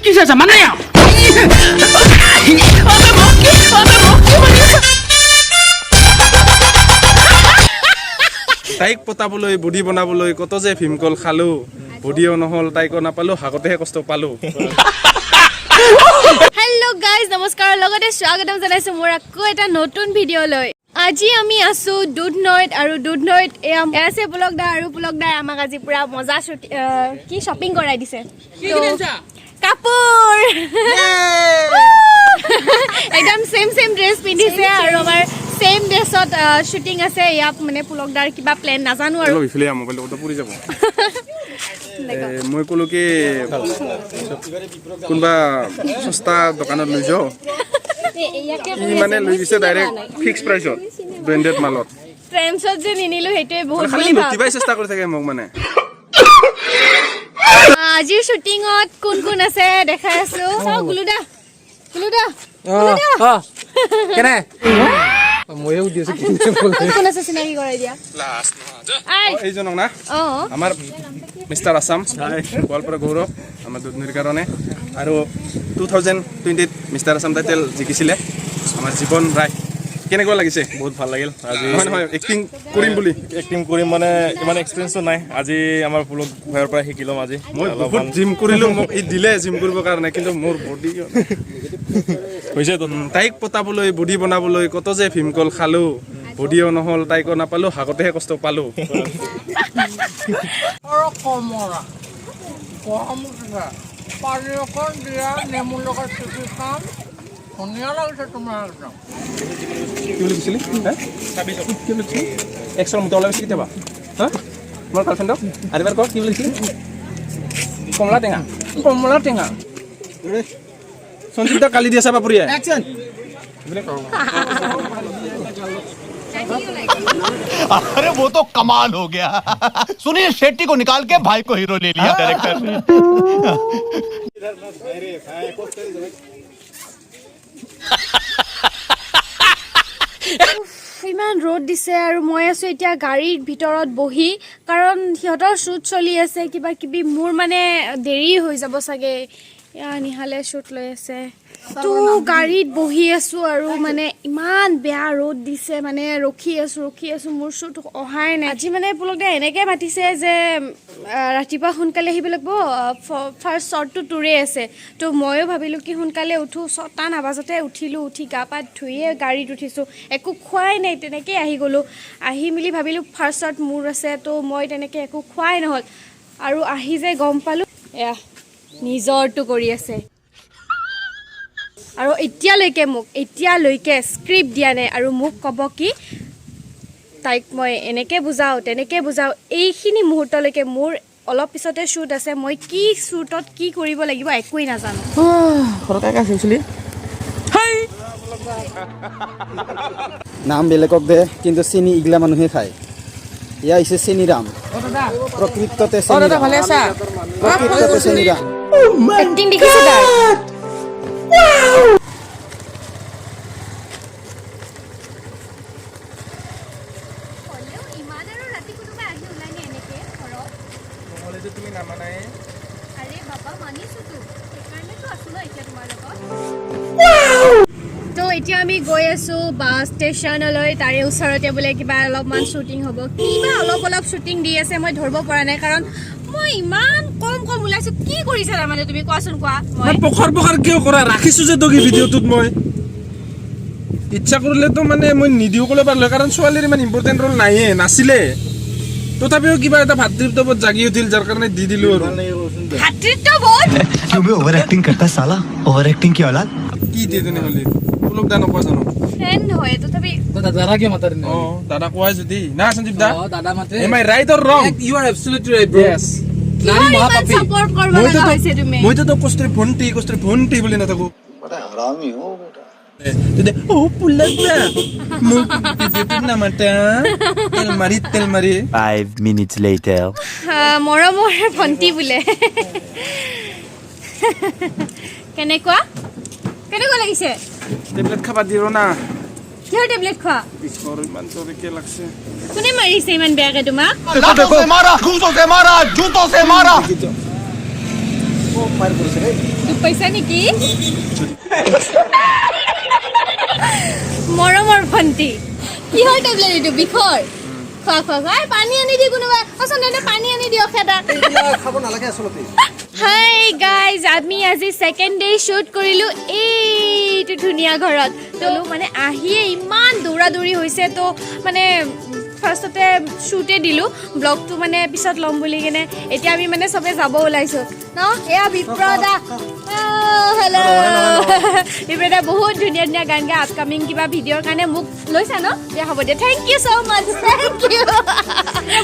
কি চাইছা মানে তাইক পতাবলৈ বডি বনাবলৈ কত যে ভীমকল খালো বডিও নহল তাইকো নাপালো হাগতেহে কষ্ট পালো হেল্ল গাইজ নমস্কাৰ লগতে স্বাগতম জনাইছো মোৰ আকৌ এটা নতুন ভিডিঅ' লৈ আজি আমি আছো দুধনৈত আৰু দুধনৈত এছে ব্লগদাৰ আৰু ব্লগদাৰ আমাক আজি পুৰা মজা কি শ্বপিং কৰাই দিছে কাপোৰ একদম সেম ড্ৰেছ পিন্ধিছে আৰু আমাৰ সেম ড্ৰেছত শ্বুটিং আছে ইয়াত মানে ব্লগদাৰ কিবা প্লেন নাজানো আৰু ইফালে মোবাইল কথা পৰি যাব মই কলো কি কোনবা সস্তা দোকানত লৈ যাও ই মানে লৈ গৈছে ডাইৰেক্ট ফিক্স প্ৰাইচত ব্ৰেন্ডেড মালত ট্ৰেন্ডছত যে নিনিলো হেটোৱে বহুত খালি কিবা চেষ্টা কৰি থাকে মোক মানে আজিৰ শ্বুটিঙত কোন আছে দেখাই আছো চাও গুলুদা কেনে মইও দিছো কোন আছে চিনাকি কৰাই দিয়া লাষ্ট এইজনক না আমাৰ মিস্টাৰ আসাম গোৱালপাৰা গৌৰৱ আমাৰ দুধনৈৰ কাৰণে আৰু 2020 মিস্টাৰ আসাম টাইটেল জিকিছিলে আমাৰ জীৱন ৰায় কেনেকুৱা লাগিছে বহুত ভাল লাগিল আজি নহয় এক্টিং কৰিম বুলি এক্টিং কৰিম মানে ইমান এক্সপিৰিয়েন্সো নাই আজি আমাৰ পুলক ভয়ৰ পৰা শিকিলম আজি মই বহুত জিম কৰিলো মোক ই দিলে জিম কৰিবৰ কাৰণে কিন্তু মোৰ বডি হৈছে তো তাইক পতাবলৈ বডি বনাবলৈ কত যে ভীমকল খালো বডিও নহল তাইকো নাপালো হাগতেহে কষ্ট পালো কমৰা গৰম পানী অকণ দিয়া নেমু লগত চুচি খাম ধুনীয়া লাগিছে তোমাৰ একদম কি বুলি কৈছিলি কি বুলি কৈছিলি একশৰ মোটা ওলাইছে কেতিয়াবা হা তোমাৰ গাৰ্লফ্ৰেণ্ডক আৰু এবাৰ কওক কি বুলি কৈছিলি কমলা টেঙা সঞ্চিতা কালি দিয়া চাবা পুৰিয়া अरे वो तो कमाल हो गया सुनील शेट्टी को निकाल के भाई को हीरो ले लिया डायरेक्टर ने ইমান ৰ'দ দিছে আৰু মই আছো এতিয়া গাড়ীৰ ভিতৰত বহি কাৰণ সিহঁতৰ শ্বুট চলি আছে কিবা কিবি মোৰ মানে দেৰি হৈ যাব চাগে নিহালে শ্বুট লৈ আছে তো গাড়ীত বহি আছো আৰু মানে ইমান বেয়া ৰ'দ দিছে মানে ৰখি আছো মোৰ শ্বুট অহাই নাই আজি মানে পুলকদা এনেকে মাতিছে যে ৰাতিপুৱা সোনকালে আহিব লাগিব ফাৰ্ষ্ট শ্বটটো টুৰে আছে তো ময়ো ভাবিলোঁ কি সোনকালে উঠো 6টা নাবাজতে উঠি গা পা ধুইয়ে গাড়ীত উঠিছোঁ একো খোৱাই নাই তেনেকৈ আহি গ'লোঁ আহি মেলি ভাবিলোঁ ফাৰ্ষ্ট শ্বট মোৰ আছে তো মই তেনেকৈ একো খোৱাই নহ'ল আৰু আহি যে গম পালোঁ এয়া নিজৰটো কৰি আছে আৰু এতিয়ালৈকে স্ক্ৰিপ্ট দিয়া নাই আৰু মোক ক'ব কি তাইক মই এনেকৈ বুজাওঁ তেনেকৈ বুজাওঁ এইখিনি মুহূৰ্তলৈকে মোৰ অলপ পিছতে শ্বুট আছে মই কি শ্বুটত কি কৰিব লাগিব একোৱেই নাজানো নাম বেলেগক দে কিন্তু চেনি ইগলা মানুহে খায় ইয়া হৈছে চেনিৰাম প্ৰকৃততে চেনিৰাম এক্টিং দেখিছে তাৰ তো এতিয়া আমি গৈ আছো বাছ ষ্টেচনলৈ তাৰে ওচৰতে বোলে কিবা অলপমান শ্বুটিং হ'ব কিবা অলপ শ্বুটিং দি আছে মই ধৰিব পৰা নাই কাৰণ মই ইমান কম ওলাইছো কি কৰিছা তাৰমানে তুমি কোৱাচোন কোৱা মই পখৰ কিয় কৰা ৰাখিছো যে তোক ভিডিঅ'টোত মই ইচ্ছা কৰিলেতো মানে মই নিদিও ক'লে পাৰিলো কাৰণ ছোৱালীৰ ইমান ইম্পৰ্টেণ্ট ৰোল নাছিলে তথাপিও কিবা এটা ভাতৃত্ববোধ জাগি উঠিল যাৰ কাৰণে দি দিলো আৰু ভাতৃত্ববোধ क्यों बे ओवर एक्टिंग करता साला ओवर एक्टिंग की औलाद কি দিয়ে তেনেহ'লে পুলক দা নকোৱা জানো ফ্ৰেণ্ড হয় তথাপি দাদা কিয় মাতাৰ নে দাদা কোৱা যদি না সঞ্জীৱ দা দাদা মাতে M I right or wrong you are absolutely right bro yes নানি মহাপাপি সাপোৰ্ট কৰিব লগা হৈছে তুমি মইতো তো কষ্টৰে ভণ্টি বুলি নাথাকো বড়া হাৰামি হো বেটা ও পুলক দা মোক ভিডিঅ'টোত নামাতা তেল মাৰি 5 minutes later মৰমৰ ভণ্টি বোলে কেনেকুৱা লাগিছে টেবলেট খাবা দিৰো না কিহৰ টেবলেট খোৱা ঈশ্বৰ ইমান জোৰকে লাগছে কোনে মাৰিছে ইমান বেয়াকে তোমাক लातों से मारा घूसों से मारा जूतों से मारा ও মাৰ কৰিছে ৰে দুখ পাইছা নেকি মৰমৰ ভণ্টি কিহৰ টেবলেট এইটো বিষৰ খোৱা খোৱা খোৱা পানী আনি দি কোনোবা আচলতে পানী আনি দিয়ক এটা খাব নালাগে আচলতে হাই গাইজ আমি আজি ছেকেণ্ড ডে শ্বুট কৰিলোঁ এইটো ধুনীয়া ঘৰত তলো মানে আহিয়ে ইমান দৌৰা দৌৰি হৈছে তো মানে ফাৰ্ষ্টতে শ্বুটে দিলোঁ ব্লগটো মানে পিছত ল'ম বুলি কিনে এতিয়া আমি মানে চবে যাব ওলাইছোঁ ন এয়া বিপ্ৰদা হেল্ল' বিপ্ৰদা বহুত ধুনীয়া ধুনীয়া গান গায় আপকামিং কিবা ভিডিঅ'ৰ কাৰণে মোক লৈছা ন দিয়া হ'ব দিয়া thank you so' much thank you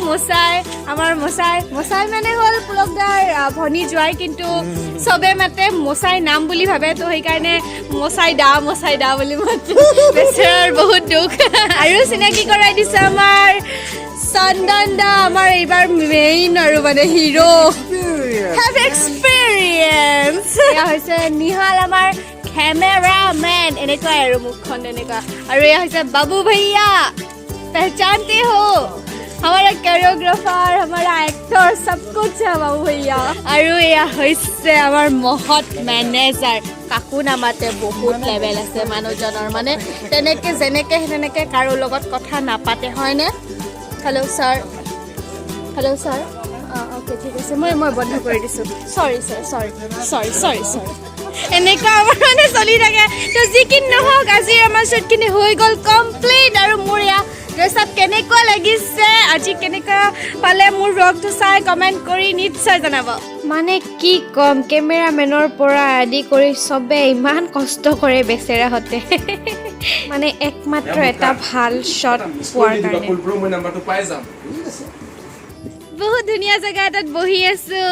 মচাই আমাৰ মচাই মানে হ'ল পুলকদাৰ ভনী জোৱাই কিন্তু চবে মাতে মচাই নাম বুলি ভাবে তো সেইকাৰণে মচাই দা বুলি মাতে বেচেৰাৰ বহুত দুখ আৰু চিনাকি কৰাই দিছে আমাৰ চন্দন দা আমাৰ এইবাৰ মেইন আৰু মানে হিৰো হেভ এক্সপিৰিয়েঞ্চ এয়া হৈছে নিহাল আমাৰ কেমেৰামেন এনেকুৱাই আৰু মুখখন এনেকুৱা আৰু এয়া হৈছে বাবু ভैया पहचानते हो हमारा कोरियोग्राफर हमारा एक्टर सब कुछ है बाबू भैया আৰু এয়া হৈছে আমাৰ মহৎ মেনেজাৰ কাকু নামাতে বহুত লেভেল আছে মানুহজনৰ মানে তেনেকে কাৰো লগত কথা নাপাতে হয়নে হেল্ল' ছাৰ অ'কে ঠিক আছে মই বন্ধ কৰি দিছোঁ চৰি এনেকুৱা আমাৰ মানে চলি থাকে তো যিখিনি নহওক আজি আমাৰ শ্বুটখিনি হৈ গ'ল কমপ্লিট আৰু মোৰ এয়া ড্ৰেছত কেনেকুৱা লাগিছে আজি কেনেকুৱা পালে মোৰ ব্লগটো চাই কমেণ্ট কৰি নিশ্চয় জনাব মানে কি ক'ম কেমেৰামেনৰ পৰা আদি কৰি চবে ইমান কষ্ট কৰে বেচেৰাহঁতে মানে একমাত্ৰ এটা ভাল শ্বট পোৱাৰ কাৰণে বহুত ধুনীয়া জেগা এটাত বহি আছো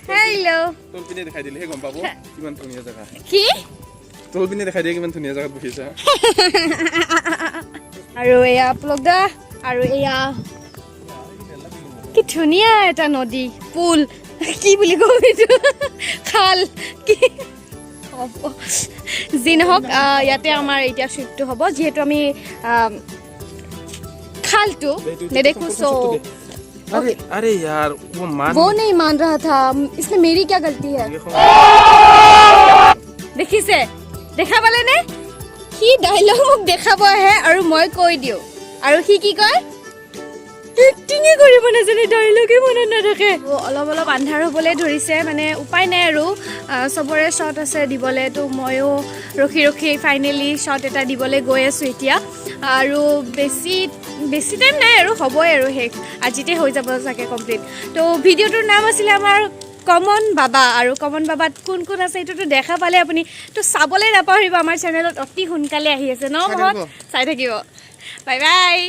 হেল্ল' তলপিনে দেখাই দিলেহে গম পাব কিমান ধুনীয়া জেগা কি তলপিনে দেখাই দিয়ে কিমান ধুনীয়া জেগাত বহিছা আৰু এয়া পুলকদা আৰু এয়া কি ধুনীয়া এটা নদী পুল কি বুলি কওঁ এইটো খাল কি যি নহওক ইয়াতে আমাৰ এতিয়া শ্বুটটো হ'ব যিহেতু আমি খালটো নেদেখো চ' अरे यार वो नहीं मान रहा था इसमें मेरी क्या गलती है দেখিছে দেখা পালে নে কি ডায়লগ মোক দেখাব আহে আৰু মই কৈ দিওঁ আৰু সি কি কয় এক্টিঙে কৰিব নাজানে ডায়লগে মনত নাথাকে অলপ আন্ধাৰ হ'বলৈ ধৰিছে মানে উপায় নাই আৰু চবৰে শ্বট আছে দিবলৈ তো ময়ো ৰখি ফাইনেলি শ্বট এটা দিবলৈ গৈ আছোঁ এতিয়া আৰু বেছি টাইম নাই আৰু হ'বই আৰু শেষ আজিতে হৈ যাব চাগে কমপ্লিট তো ভিডিঅ'টোৰ নাম আছিলে আমাৰ কমন বাবা আৰু কমন বাবাত কোন আছে এইটোতো দেখা পালে আপুনি তো চাবলৈ নাপাহৰিব আমাৰ চেনেলত অতি সোনকালে আহি আছে ন চাই থাকিব বাই বাই